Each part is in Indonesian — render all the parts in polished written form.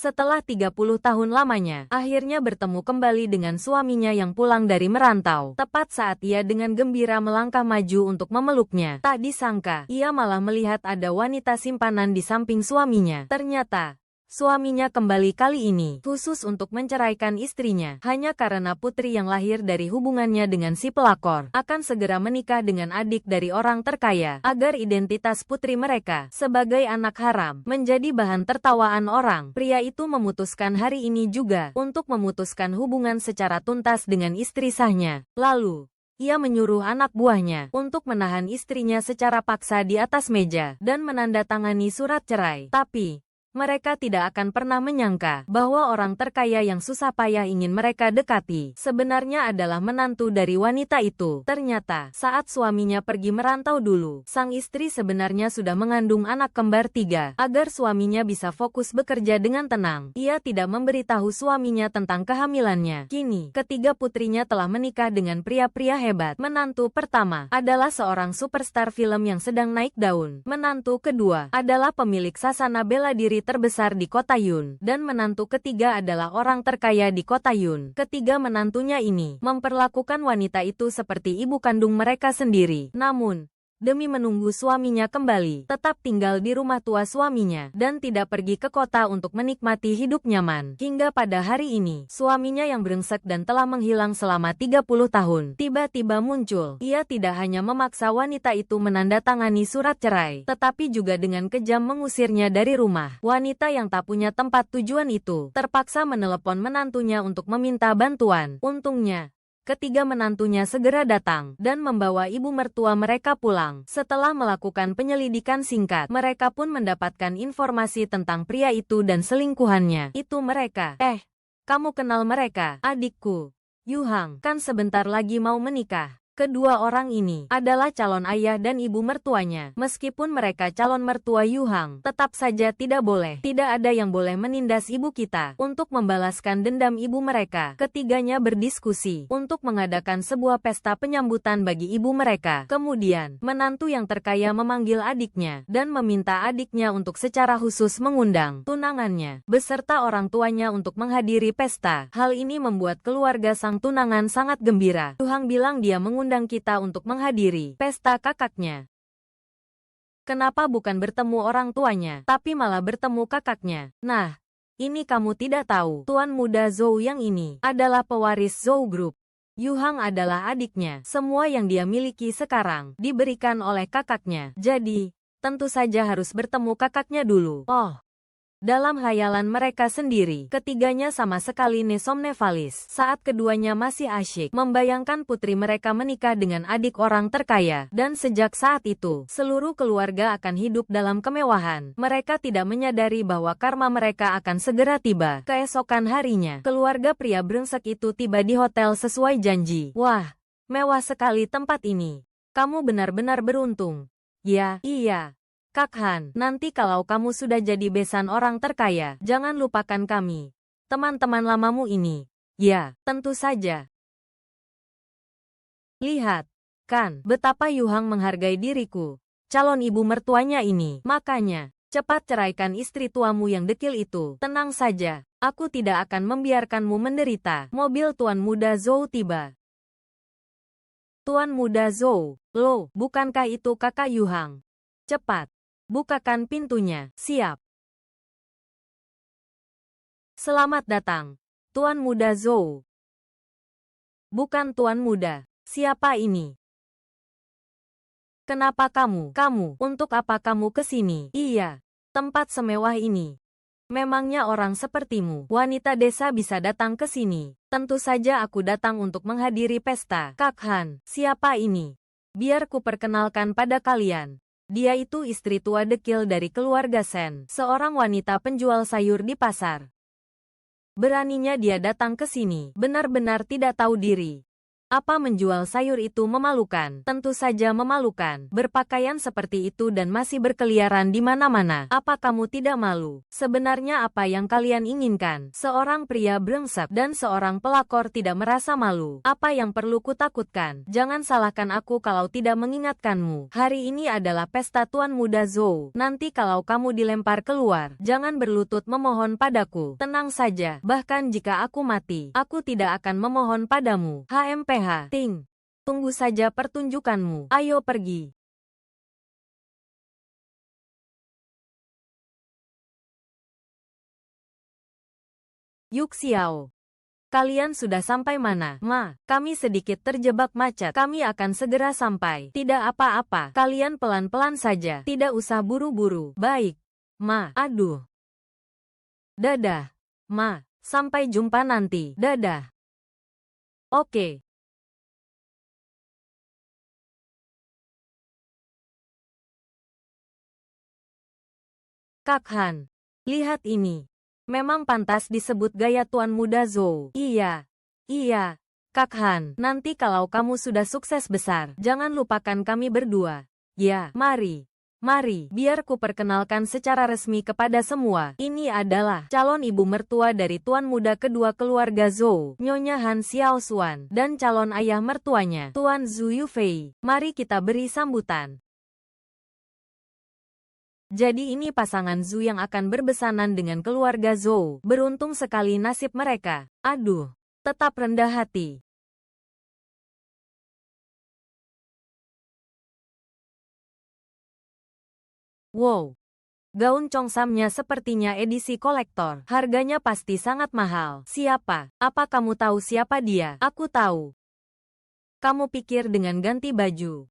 Setelah 30 tahun lamanya, akhirnya bertemu kembali dengan suaminya yang pulang dari merantau. Tepat saat ia dengan gembira melangkah maju untuk memeluknya, tak disangka, ia malah melihat ada wanita simpanan di samping suaminya. Ternyata, suaminya kembali kali ini khusus untuk menceraikan istrinya hanya karena putri yang lahir dari hubungannya dengan si pelakor akan segera menikah dengan adik dari orang terkaya agar identitas putri mereka sebagai anak haram menjadi bahan tertawaan orang. Pria itu memutuskan hari ini juga untuk memutuskan hubungan secara tuntas dengan istri sahnya. Lalu, ia menyuruh anak buahnya untuk menahan istrinya secara paksa di atas meja dan menandatangani surat cerai. Tapi mereka tidak akan pernah menyangka bahwa orang terkaya yang susah payah ingin mereka dekati sebenarnya adalah menantu dari wanita itu. Ternyata, saat suaminya pergi merantau dulu, sang istri sebenarnya sudah mengandung anak kembar 3. Agar suaminya bisa fokus bekerja dengan tenang, ia tidak memberitahu suaminya tentang kehamilannya. Kini, ketiga putrinya telah menikah dengan pria-pria hebat. Menantu pertama adalah seorang superstar film yang sedang naik daun. Menantu kedua adalah pemilik sasana bela diri terbesar di kota Yun, dan menantu ketiga adalah orang terkaya di kota Yun. Ketiga menantunya ini memperlakukan wanita itu seperti ibu kandung mereka sendiri. Namun, demi menunggu suaminya kembali, tetap tinggal di rumah tua suaminya, dan tidak pergi ke kota untuk menikmati hidup nyaman. Hingga pada hari ini, suaminya yang brengsek dan telah menghilang selama 30 tahun, tiba-tiba muncul. Ia tidak hanya memaksa wanita itu menandatangani surat cerai, tetapi juga dengan kejam mengusirnya dari rumah. Wanita yang tak punya tempat tujuan itu, terpaksa menelepon menantunya untuk meminta bantuan. Untungnya, ketiga menantunya segera datang dan membawa ibu mertua mereka pulang. Setelah melakukan penyelidikan singkat, mereka pun mendapatkan informasi tentang pria itu dan selingkuhannya. Itu mereka. Kamu kenal mereka, adikku. Yu Hang kan sebentar lagi mau menikah. Kedua orang ini adalah calon ayah dan ibu mertuanya. Meskipun mereka calon mertua Yu Hang, tetap saja tidak ada yang boleh menindas ibu kita untuk membalaskan dendam ibu mereka. Ketiganya berdiskusi untuk mengadakan sebuah pesta penyambutan bagi ibu mereka. Kemudian, menantu yang terkaya memanggil adiknya dan meminta adiknya untuk secara khusus mengundang tunangannya beserta orang tuanya untuk menghadiri pesta. Hal ini membuat keluarga sang tunangan sangat gembira. Yu Hang bilang dia mengundang kita untuk menghadiri pesta kakaknya. Kenapa bukan bertemu orang tuanya, tapi malah bertemu kakaknya? Nah, ini kamu tidak tahu, Tuan Muda Zhou yang ini adalah pewaris Zhou Group. Yu Hang adalah adiknya. Semua yang dia miliki sekarang diberikan oleh kakaknya. Jadi, tentu saja harus bertemu kakaknya dulu. Dalam hayalan mereka sendiri, ketiganya sama sekali somnambulis saat keduanya masih asyik membayangkan putri mereka menikah dengan adik orang terkaya. Dan sejak saat itu, seluruh keluarga akan hidup dalam kemewahan. Mereka tidak menyadari bahwa karma mereka akan segera tiba. Keesokan harinya, keluarga pria brengsek itu tiba di hotel sesuai janji. Wah, mewah sekali tempat ini. Kamu benar-benar beruntung. Ya, iya. Kak Han, nanti kalau kamu sudah jadi besan orang terkaya, jangan lupakan kami, teman-teman lamamu ini. Ya, tentu saja. Lihat, kan, betapa Yu Hang menghargai diriku, calon ibu mertuanya ini. Makanya, cepat ceraikan istri tuamu yang dekil itu. Tenang saja, aku tidak akan membiarkanmu menderita. Mobil Tuan Muda Zhou tiba. Tuan Muda Zhou, loh, bukankah itu kakak Yu Hang? Cepat, bukakan pintunya. Siap. Selamat datang, Tuan Muda Zhou. Bukan Tuan Muda. Siapa ini? Kenapa kamu? Untuk apa kamu ke sini? Iya, tempat semewah ini. Memangnya orang sepertimu, wanita desa bisa datang ke sini? Tentu saja aku datang untuk menghadiri pesta. Kak Han, siapa ini? Biar ku perkenalkan pada kalian. Dia itu istri tua dekil dari keluarga Sen, seorang wanita penjual sayur di pasar. Beraninya dia datang ke sini, benar-benar tidak tahu diri. Apa menjual sayur itu memalukan? Tentu saja memalukan. Berpakaian seperti itu dan masih berkeliaran di mana-mana. Apa kamu tidak malu? Sebenarnya apa yang kalian inginkan? Seorang pria brengsek dan seorang pelakor tidak merasa malu. Apa yang perlu kutakutkan? Jangan salahkan aku kalau tidak mengingatkanmu. Hari ini adalah pesta Tuan Muda Zhou. Nanti kalau kamu dilempar keluar, jangan berlutut memohon padaku. Tenang saja, bahkan jika aku mati, aku tidak akan memohon padamu. HMPH. Ting. Tunggu saja pertunjukanmu. Ayo pergi. Yuk Xiao. Kalian sudah sampai mana? Ma, kami sedikit terjebak macet. Kami akan segera sampai. Tidak apa-apa. Kalian pelan-pelan saja. Tidak usah buru-buru. Baik. Ma, aduh. Dadah. Ma, sampai jumpa nanti. Dadah. Oke. Kak Han, lihat ini. Memang pantas disebut gaya Tuan Muda Zhou. Iya. Iya. Kak Han, nanti kalau kamu sudah sukses besar, jangan lupakan kami berdua. Ya, mari. Mari, biar ku perkenalkan secara resmi kepada semua. Ini adalah calon ibu mertua dari Tuan Muda kedua keluarga Zhou, Nyonya Han Xiaoshuan, dan calon ayah mertuanya, Tuan Zhu Yufei. Mari kita beri sambutan. Jadi ini pasangan Zhu yang akan berbesanan dengan keluarga Zhou. Beruntung sekali nasib mereka. Aduh, tetap rendah hati. Wow, gaun Chongsamnya sepertinya edisi kolektor. Harganya pasti sangat mahal. Siapa? Apa kamu tahu siapa dia? Aku tahu. Kamu pikir dengan ganti baju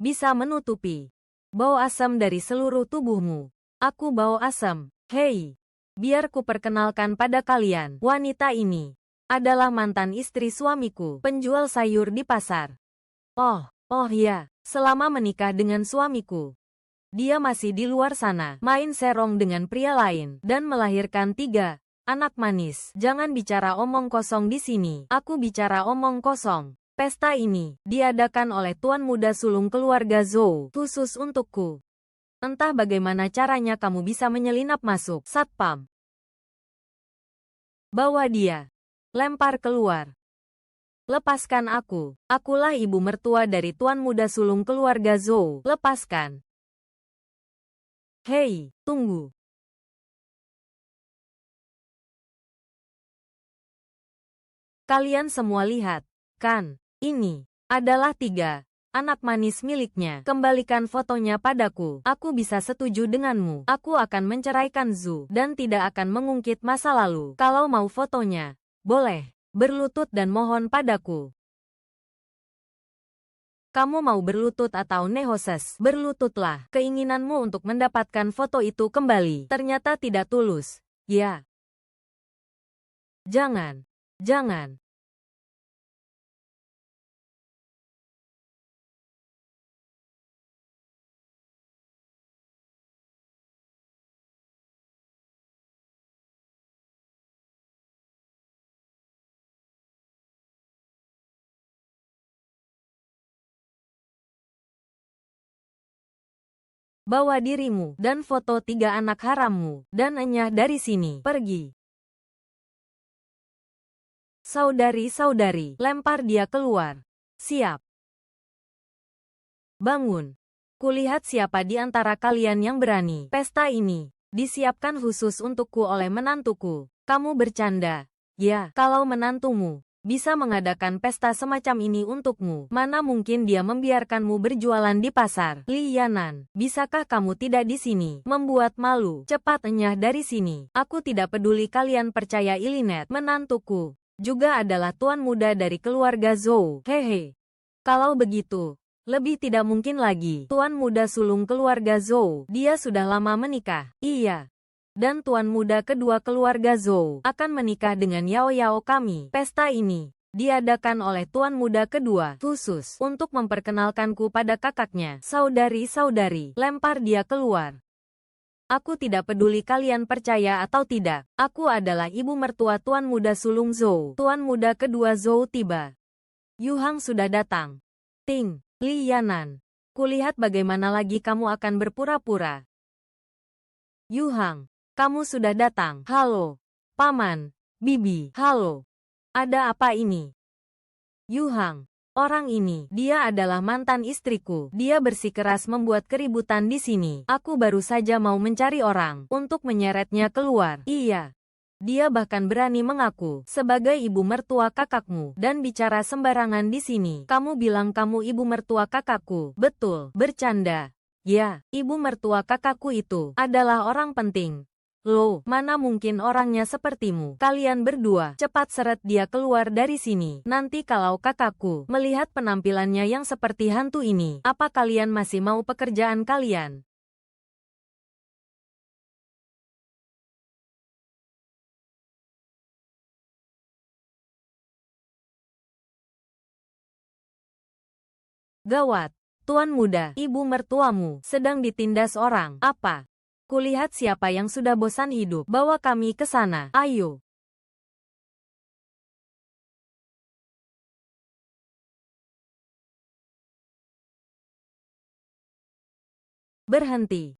bisa menutupi bau asam dari seluruh tubuhmu? Aku bau asam. Hei, biar ku perkenalkan pada kalian. Wanita ini adalah mantan istri suamiku, penjual sayur di pasar. Oh ya, selama menikah dengan suamiku, dia masih di luar sana, main serong dengan pria lain, dan melahirkan 3 anak manis. Jangan bicara omong kosong di sini. Aku bicara omong kosong. Pesta ini diadakan oleh Tuan Muda sulung keluarga Zhou, khusus untukku. Entah bagaimana caranya kamu bisa menyelinap masuk. Satpam, bawa dia. Lempar keluar. Lepaskan aku. Akulah ibu mertua dari Tuan Muda sulung keluarga Zhou. Lepaskan. Hei, tunggu. Kalian semua lihat, kan? Ini adalah 3 anak manis miliknya. Kembalikan fotonya padaku. Aku bisa setuju denganmu. Aku akan menceraikan Zhu dan tidak akan mengungkit masa lalu. Kalau mau fotonya, boleh. Berlutut dan mohon padaku. Kamu mau berlutut atau nehoses? Berlututlah. Keinginanmu untuk mendapatkan foto itu kembali ternyata tidak tulus. Ya. Jangan. Jangan. Bawa dirimu dan foto 3 anak harammu dan enyah dari sini. Pergi. Saudari-saudari, lempar dia keluar. Siap. Bangun. Kulihat siapa di antara kalian yang berani. Pesta ini disiapkan khusus untukku oleh menantuku. Kamu bercanda. Ya, kalau menantumu bisa mengadakan pesta semacam ini untukmu, mana mungkin dia membiarkanmu berjualan di pasar? Li Yanan, bisakah kamu tidak di sini? Membuat malu. Cepat enyah dari sini. Aku tidak peduli kalian percaya Ilinet. Menantuku juga adalah tuan muda dari keluarga Zhou. Hehe. Kalau begitu, lebih tidak mungkin lagi. Tuan muda sulung keluarga Zhou, dia sudah lama menikah. Iya. Dan tuan muda kedua keluarga Zhou akan menikah dengan Yao Yao kami. Pesta ini diadakan oleh tuan muda kedua khusus untuk memperkenalkanku pada kakaknya. Saudari-saudari, lempar dia keluar. Aku tidak peduli kalian percaya atau tidak. Aku adalah ibu mertua tuan muda sulung Zhou. Tuan muda kedua Zhou tiba. Yu Hang sudah datang. Ting, Li Yanan. Kulihat bagaimana lagi kamu akan berpura-pura. Yu Hang, kamu sudah datang. Halo. Paman, Bibi. Halo. Ada apa ini? Yu Hang. Orang ini, dia adalah mantan istriku. Dia bersikeras membuat keributan di sini. Aku baru saja mau mencari orang untuk menyeretnya keluar. Iya. Dia bahkan berani mengaku sebagai ibu mertua kakakmu dan bicara sembarangan di sini. Kamu bilang kamu ibu mertua kakakku. Betul, bercanda. Ya, ibu mertua kakakku itu adalah orang penting. Loh, mana mungkin orangnya sepertimu? Kalian berdua, cepat seret dia keluar dari sini. Nanti kalau kakakku melihat penampilannya yang seperti hantu ini, apa kalian masih mau pekerjaan kalian? Gawat, tuan muda, ibu mertuamu sedang ditindas orang. Apa? Kulihat siapa yang sudah bosan hidup. Bawa kami ke sana. Ayo. Berhenti.